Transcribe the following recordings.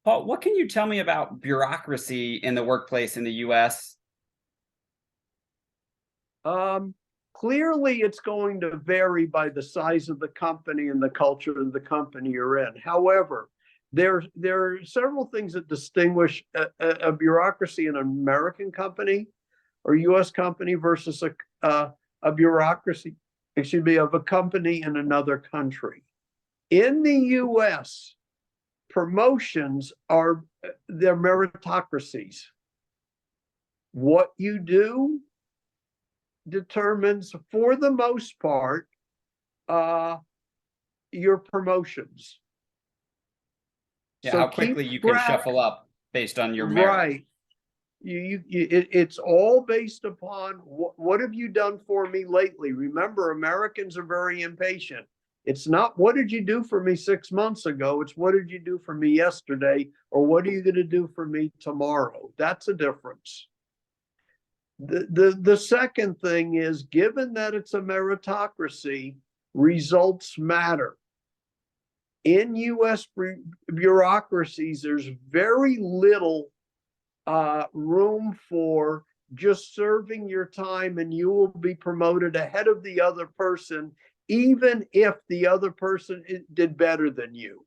Paul, what can you tell me about bureaucracy in the workplace in the US? Um, Clearly, it's going to vary by the size of the company and the culture of the company you're in. However, there are several things that distinguish a bureaucracy in an American company or U.S. company versus a bureaucracy, excuse me, of a company in another country. In the U.S., promotions are they're meritocracies. What you do determines, for the most part, uh, your promotions. Yeah, So how keep quickly you can track, shuffle up based on your merit. right? It's all based upon what have you done for me lately. Remember, Americans are very impatient. It's not what did you do for me 6 months ago. It's what did you do for me yesterday, or what are you going to do for me tomorrow? That's a difference. The second thing is, given that it's a meritocracy, results matter. In U.S. bureaucracies, there's very little room for just serving your time and you will be promoted ahead of the other person, even if the other person did better than you.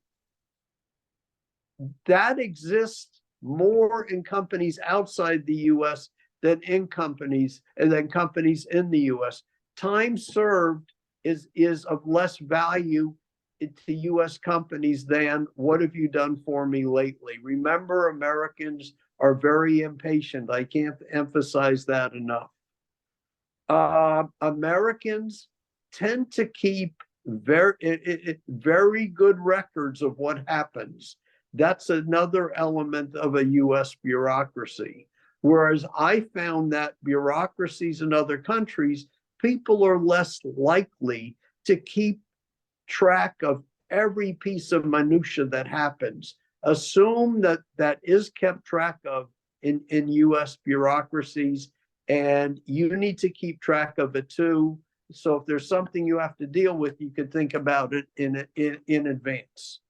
That exists more in companies outside the U.S. than in companies in the U.S. Time served is of less value to U.S. companies than what have you done for me lately. Remember, Americans are very impatient. I can't emphasize that enough. Americans tend to keep very good records of what happens. That's another element of a U.S. bureaucracy. Whereas I found that bureaucracies in other countries, people are less likely to keep track of every piece of minutia that happens. Assume that that is kept track of in U.S. bureaucracies, and you need to keep track of it too. So if there's something you have to deal with, you could think about it in advance.